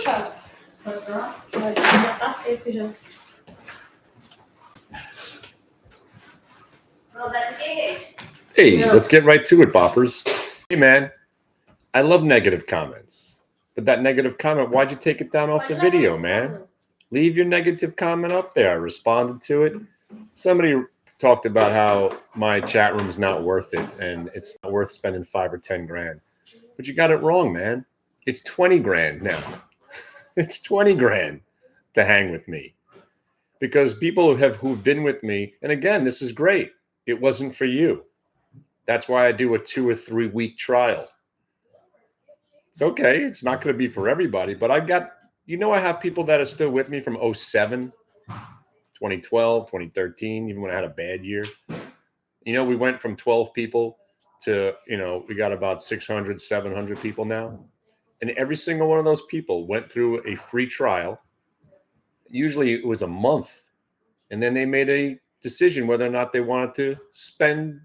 Thiago? Já tá seco já. Hey, let's get right to it, boppers. Hey, man, I love negative comments. But that negative comment, why'd you take it down off the video, man? Leave your negative comment up there. I responded to it. Somebody talked about how my chat room's not worth it and it's not worth spending 5 or 10 grand. But you got it wrong, man. It's 20 grand now. It's 20 grand to hang with me. Because people who've been with me, and again, this is great. It wasn't for you. That's why I do a 2 or 3 week trial. It's okay. It's not going to be for everybody, but I have people that are still with me from 07, 2012, 2013, even when I had a bad year. We went from 12 people to, we got about 600, 700 people now. And every single one of those people went through a free trial. Usually it was a month. And then they made a decision whether or not they wanted to spend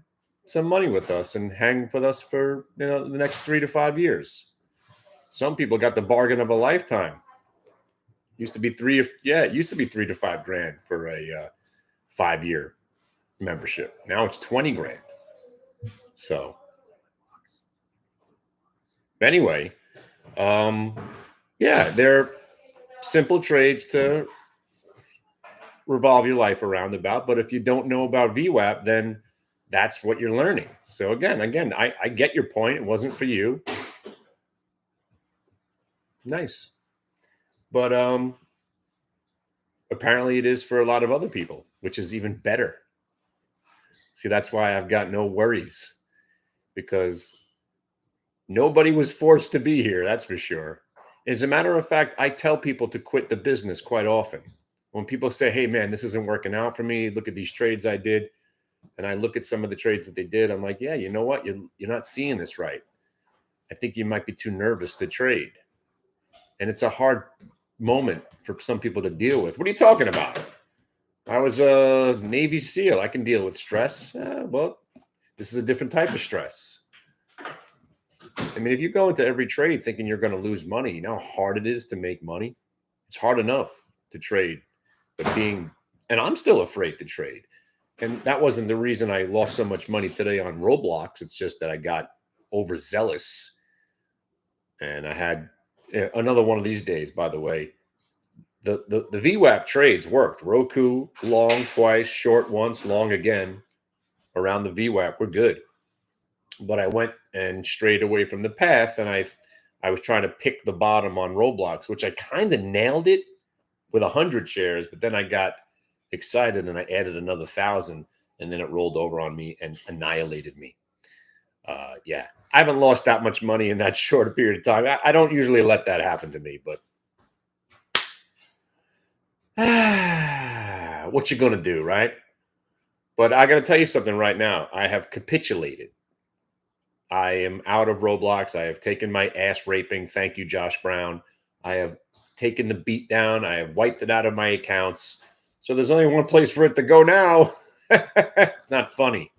some money with us and hang with us for the next 3 to 5 years. Some people got the bargain of a lifetime. It used to be 3 to 5 grand for a 5-year membership. Now it's 20 grand. So anyway, they're simple trades to revolve your life around about. But if you don't know about VWAP, then that's what you're learning. So again, I get your point. It wasn't for you. Nice. But apparently it is for a lot of other people, which is even better. See, that's why I've got no worries, because nobody was forced to be here. That's for sure. As a matter of fact, I tell people to quit the business quite often. When people say, hey, man, this isn't working out for me. Look at these trades I did. And I look at some of the trades that they did. I'm like, yeah, you know what? You're not seeing this right. I think you might be too nervous to trade. And it's a hard moment for some people to deal with. What are you talking about? I was a Navy SEAL. I can deal with stress. Well, this is a different type of stress. I mean, if you go into every trade thinking you're going to lose money, you know how hard it is to make money? It's hard enough to trade. And I'm still afraid to trade. And that wasn't the reason I lost so much money today on Roblox. It's just that I got overzealous. And I had another one of these days, by the way. The VWAP trades worked. Roku, long twice, short once, long again. Around the VWAP, we're good. But I went and strayed away from the path, and I was trying to pick the bottom on Roblox, which I kind of nailed it with 100 shares, but then I got excited and I added another 1,000, and then it rolled over on me and annihilated me. I haven't lost that much money in that short period of time. I don't usually let that happen to me, but what you gonna do, right? But I gotta tell you something right now. I have capitulated. I am out of Roblox. I have taken my ass raping. Thank you, Josh Brown. I have taken the beat down. I have wiped it out of my accounts. So there's only one place for it to go now. It's not funny.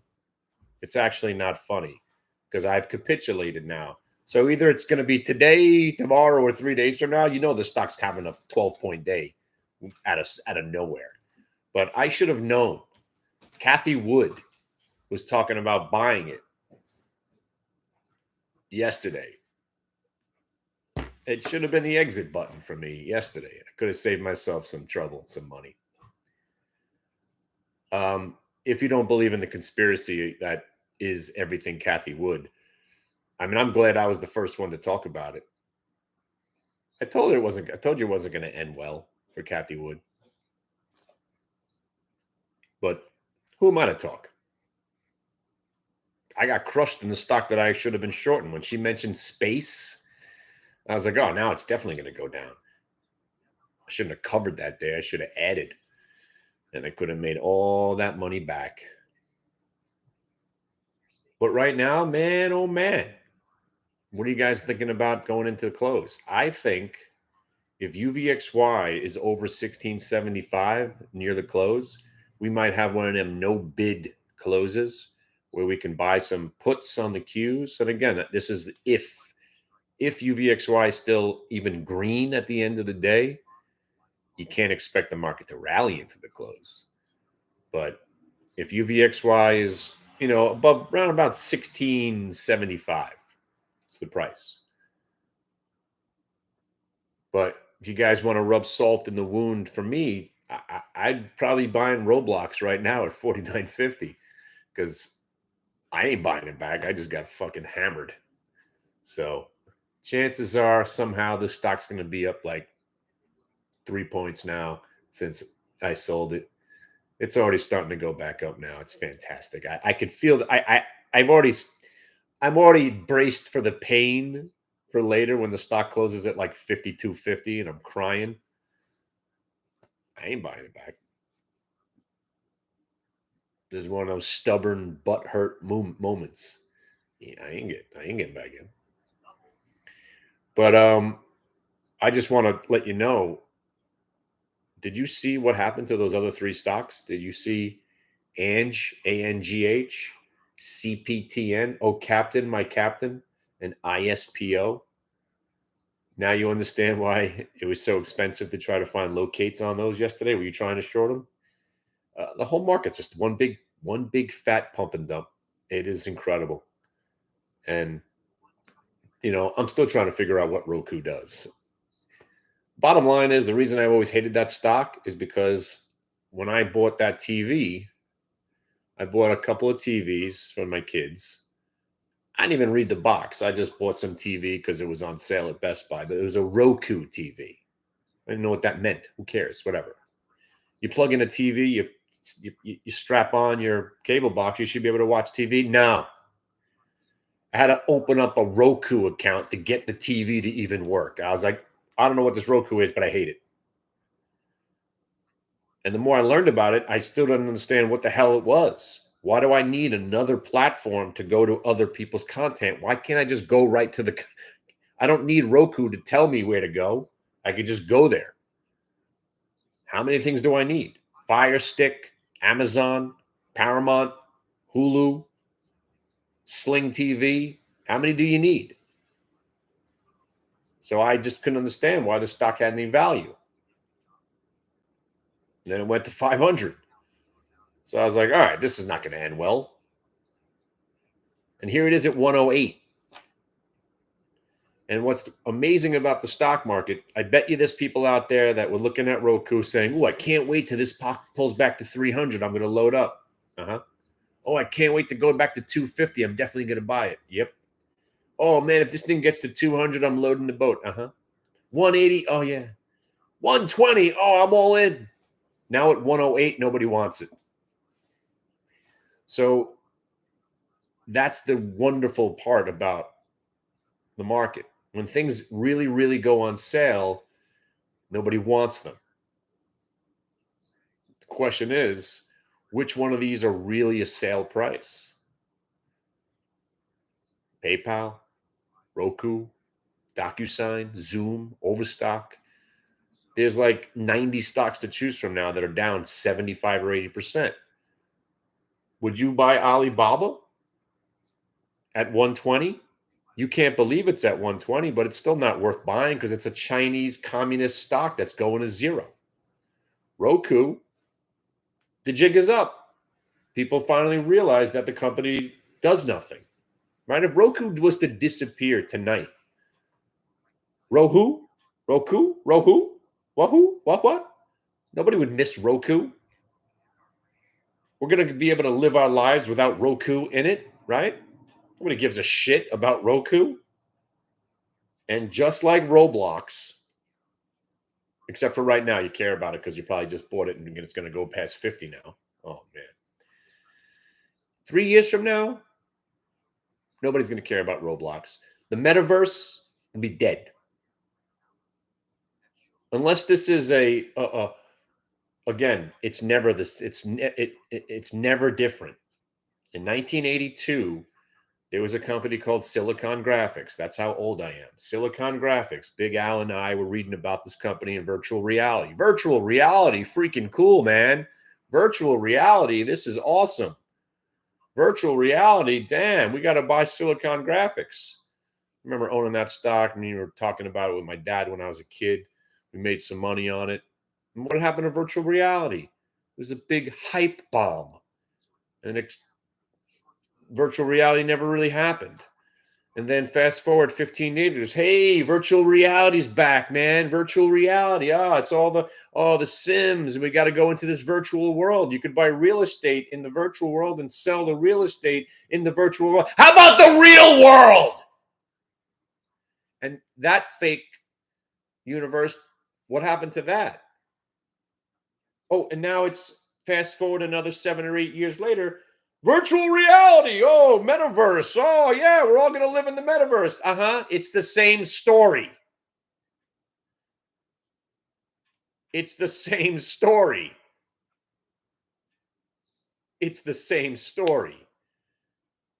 It's actually not funny because I've capitulated now. So either it's going to be today, tomorrow, or 3 days from now. The stock's having a 12-point day out of nowhere. But I should have known. Cathie Wood was talking about buying it yesterday. It should have been the exit button for me yesterday. I could have saved myself some trouble, some money. If you don't believe in the conspiracy that is everything Cathie Wood, I mean, I'm glad I was the first one to talk about it. I told you it wasn't going to end well for Cathie Wood. But who am I to talk? I got crushed in the stock that I should have been shorting. When she mentioned space, I was like, oh, now it's definitely going to go down. I shouldn't have covered that day. I should have added. And I could have made all that money back. But right now, man, oh man, what are you guys thinking about going into the close? I think if UVXY is over 1675 near the close, we might have one of them no bid closes where we can buy some puts on the Qs. And again, this is if if UVXY is still even green at the end of the day, you can't expect the market to rally into the close. But if UVXY is, above around about 1675, it's the price. But if you guys want to rub salt in the wound for me, I'd probably buying Roblox right now at 49.50 because I ain't buying it back. I just got fucking hammered. So chances are somehow this stock's going to be up like 3 points now since I sold it. It's already starting to go back up now. It's fantastic. I could feel that. I'm already braced for the pain for later when the stock closes at like 52.50 and I'm crying. I ain't buying it back. There's one of those stubborn butt hurt moments. Yeah, I ain't getting back in. But I just want to let you know. Did you see what happened to those other three stocks? Did you see ANGH, ANGH, CPTN, Oh Captain, My Captain, and ISPO? Now you understand why it was so expensive to try to find locates on those yesterday. Were you trying to short them? The whole market's just one big fat pump and dump. It is incredible. And I'm still trying to figure out what Roku does. Bottom line is, the reason I always hated that stock is because when I bought that TV, I bought a couple of TVs for my kids. I didn't even read the box. I just bought some TV because it was on sale at Best Buy, but it was a Roku TV. I didn't know what that meant. Who cares? Whatever. You plug in a TV, you strap on your cable box, you should be able to watch TV. No. I had to open up a Roku account to get the TV to even work. I was like, I don't know what this Roku is, but I hate it. And the more I learned about it, I still didn't understand what the hell it was. Why do I need another platform to go to other people's content? Why can't I just go right to the... I don't need Roku to tell me where to go. I could just go there. How many things do I need? Fire Stick, Amazon, Paramount, Hulu, Sling TV. How many do you need? So I just couldn't understand why the stock had any value. And then it went to 500. So I was like, all right, this is not going to end well. And here it is at 108. And what's amazing about the stock market, I bet you there's people out there that were looking at Roku saying, oh, I can't wait till this pulls back to 300. I'm going to load up. Oh, I can't wait to go back to 250. I'm definitely going to buy it. Yep. Oh, man, if this thing gets to 200, I'm loading the boat. 180. Oh, yeah. 120. Oh, I'm all in. Now at 108, nobody wants it. So that's the wonderful part about the market. When things really, really go on sale, nobody wants them. The question is, which one of these are really a sale price? PayPal, Roku, DocuSign, Zoom, Overstock. There's like 90 stocks to choose from now that are down 75 or 80%. Would you buy Alibaba at 120? You can't believe it's at 120, but it's still not worth buying because it's a Chinese communist stock that's going to zero. Roku, the jig is up. People finally realized that the company does nothing, right? If Roku was to disappear tonight, Roku, what? Nobody would miss Roku. We're going to be able to live our lives without Roku in it, right? Nobody gives a shit about Roku. And just like Roblox, except for right now, you care about it because you probably just bought it and it's going to go past 50 now. Oh, man. 3 years from now, nobody's going to care about Roblox. The metaverse will be dead. Unless this is again, it's never this. It's never different. In 1982, there was a company called Silicon Graphics. That's how old I am. Silicon Graphics. Big Al and I were reading about this company in virtual reality. Virtual reality, freaking cool, man. Virtual reality, this is awesome. Virtual reality, damn, we got to buy Silicon Graphics. remember owning that stock. I mean, we were talking about it with my dad when I was a kid. We made some money on it. And what happened to virtual reality? It was a big hype bomb. And virtual reality never really happened. And then fast forward 15 years, hey, virtual reality's back, man. Virtual reality. It's all the Sims, and we got to go into this virtual world. You could buy real estate in the virtual world and sell the real estate in the virtual world. How about the real world? And that fake universe, what happened to that? Oh, and now it's fast forward another 7 or 8 years later. Virtual reality. Oh, metaverse. Oh, yeah, we're all going to live in the metaverse. It's the same story. It's the same story. It's the same story.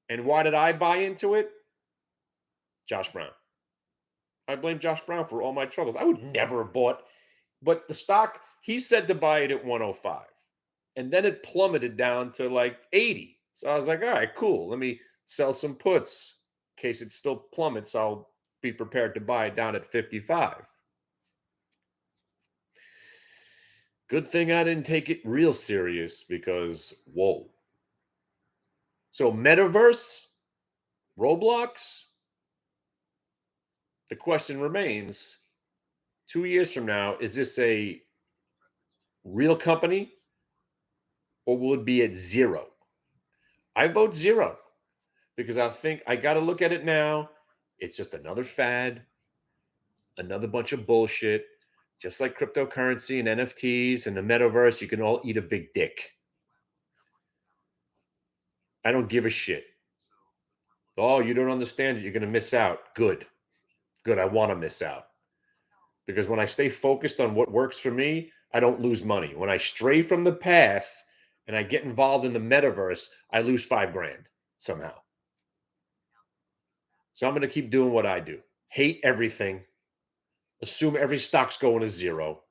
And why did I buy into it? Josh Brown. I blame Josh Brown for all my troubles. I would never have bought, but the stock, he said to buy it at 105. And then it plummeted down to like 80. So I was like, all right, cool. Let me sell some puts in case it still plummets. I'll be prepared to buy it down at 55. Good thing I didn't take it real serious because, whoa. So metaverse, Roblox, the question remains, 2 years from now, is this a real company or will it be at zero? I vote zero because I think I got to look at it now. It's just another fad, another bunch of bullshit. Just like cryptocurrency and NFTs and the metaverse, you can all eat a big dick. I don't give a shit. Oh, you don't understand it. You're going to miss out. Good. Good. I want to miss out. Because when I stay focused on what works for me, I don't lose money. When I stray from the path and I get involved in the metaverse, I lose $5,000 somehow. So I'm going to keep doing what I do. Hate everything. Assume every stock's going to zero.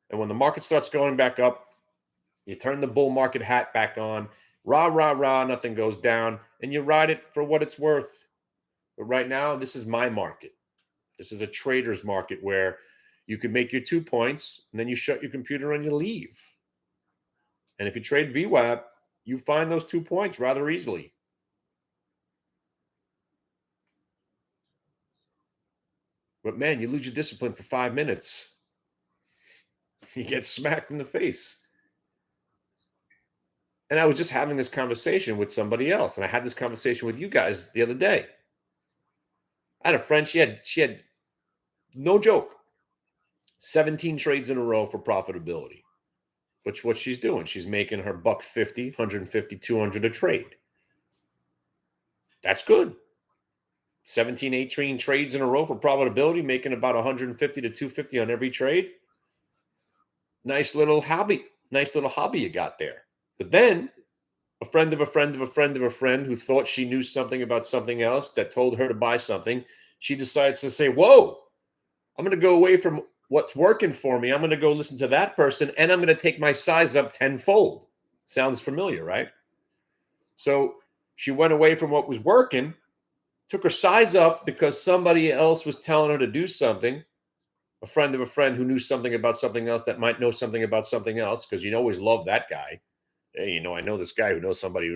And when the market starts going back up, you turn the bull market hat back on. Rah, rah, rah, nothing goes down. And you ride it for what it's worth. But right now, this is my market. This is a trader's market where you can make your 2 points and then you shut your computer and you leave. And if you trade VWAP, you find those 2 points rather easily. But man, you lose your discipline for 5 minutes. You get smacked in the face. And I was just having this conversation with somebody else. And I had this conversation with you guys the other day. I had a friend, she had no joke, 17 trades in a row for profitability. Which what she's doing. She's making her $150, 150, 200 a trade. That's good. 17, 18 trades in a row for profitability, making about 150 to 250 on every trade. Nice little hobby. Nice little hobby you got there. But then a friend of a friend of a friend of a friend who thought she knew something about something else that told her to buy something, she decides to say, whoa, I'm going to go away from what's working for me. I'm going to go listen to that person, and I'm going to take my size up tenfold. Sounds familiar, right? So she went away from what was working, took her size up because somebody else was telling her to do something. A friend of a friend who knew something about something else that might know something about something else, because you always love that guy. Hey, I know this guy who knows somebody,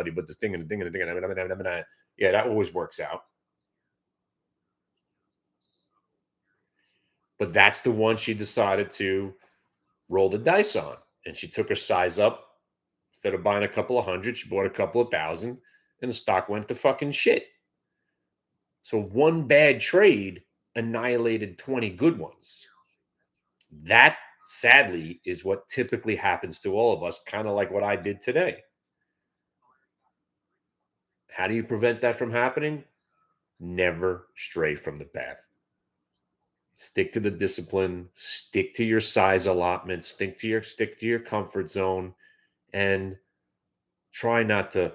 but this thing and a thing and a thing. Yeah, that always works out. But that's the one she decided to roll the dice on. And she took her size up. Instead of buying a couple of hundred, she bought a couple of thousand, and the stock went to fucking shit. So one bad trade annihilated 20 good ones. That, sadly, is what typically happens to all of us, kind of like what I did today. How do you prevent that from happening? Never stray from the path. Stick to the discipline, stick to your size allotment, stick to your comfort zone, and try not to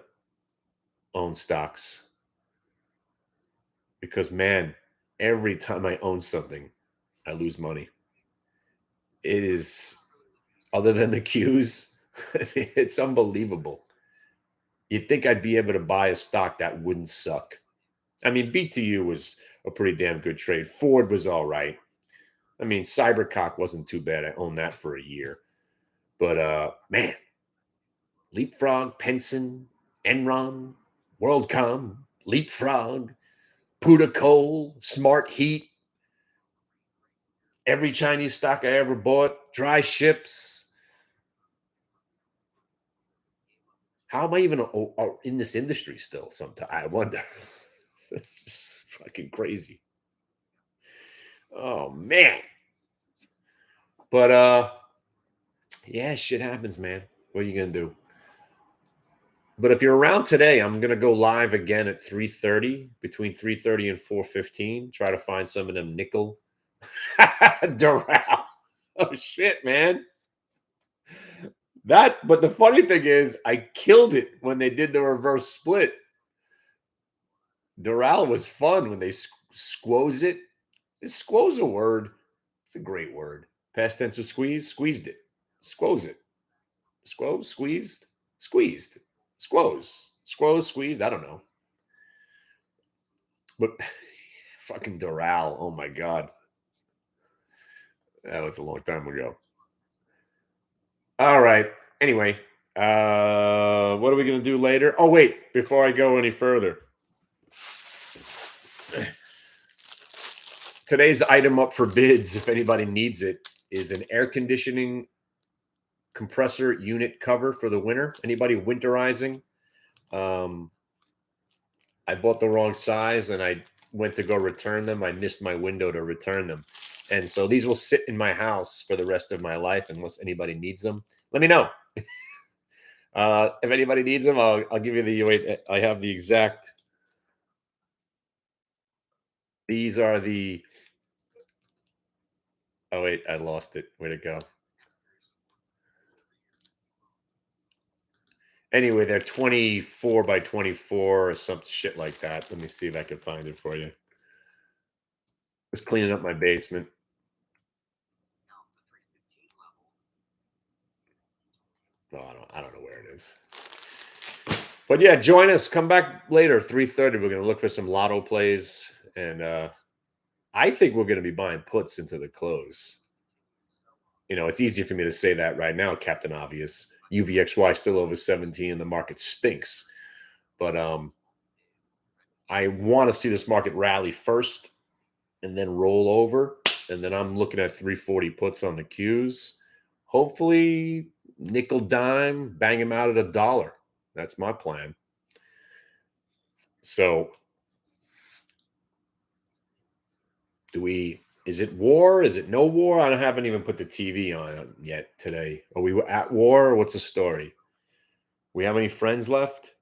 own stocks. Because man, every time I own something, I lose money. It is, other than the cues, it's unbelievable. You'd think I'd be able to buy a stock that wouldn't suck. I mean, BTU was a pretty damn good trade. Ford was all right. I mean, Cybercock wasn't too bad. I owned that for a year. But man, Leapfrog, Penson, Enron, WorldCom, Leapfrog, Puda Coal, Smart Heat, every Chinese stock I ever bought, Dry Ships. How am I even in this industry still? Sometimes I wonder. It's just fucking crazy. Oh man. But yeah, shit happens, man. What are you gonna do? But if you're around today, I'm gonna go live again at 3:30, between 3:30 and 4:15. Try to find some of them nickel. Doral. Oh shit, man. But the funny thing is, I killed it when they did the reverse split. Doral was fun when they squoze it. Is squoze a word? It's a great word. Past tense of squeeze, squeezed it. Squoze it. Squoze, squeezed, squeezed. Squoze. Squoze, squeezed. I don't know. But fucking Doral. Oh my God. That was a long time ago. All right. Anyway, what are we going to do later? Oh, wait. Before I go any further, today's item up for bids, if anybody needs it, is an air conditioning compressor unit cover for the winter. Anybody winterizing? I bought the wrong size and I went to go return them. I missed my window to return them. And so these will sit in my house for the rest of my life unless anybody needs them. Let me know. If anybody needs them, I'll give you the wait. I have the exact. These are the. Oh wait, I lost it. Where'd it go? Anyway, they're 24 by 24 or some shit like that. Let me see if I can find it for you. Just cleaning up my basement. Oh, I don't know where it is. But yeah, join us. Come back later, 3:30. We're going to look for some lotto plays. And I think we're going to be buying puts into the close. You know, it's easier for me to say that right now, Captain Obvious. UVXY still over 17 and the market stinks. But I want to see this market rally first and then roll over. And then I'm looking at 340 puts on the Qs. Hopefully, nickel dime, bang him out at $1. That's my plan. So, is it war? Is it no war? I haven't even put the TV on yet today. Are we at war? What's the story? We have any friends left?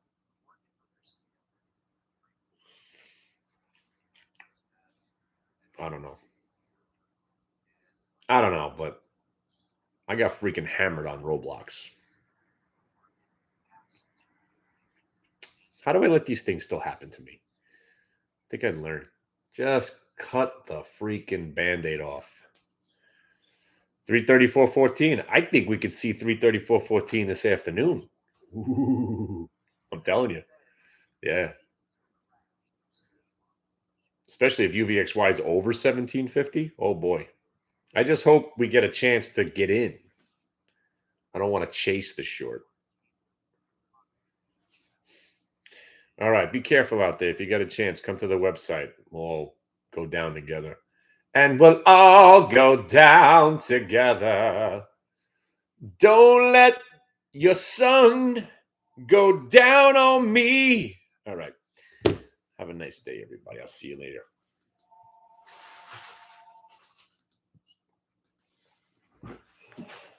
I don't know. But I got freaking hammered on Roblox. How do I let these things still happen to me? I think I'd learn. Just cut the freaking Band-Aid off. 334.14. I think we could see 334.14 this afternoon. Ooh, I'm telling you. Yeah. Especially if UVXY is over 1750. Oh boy. I just hope we get a chance to get in. I don't want to chase the short. All right. Be careful out there. If you got a chance, come to the website. We'll all go down together. And we'll all go down together. Don't let your sun go down on me. All right. Have a nice day, everybody. I'll see you later.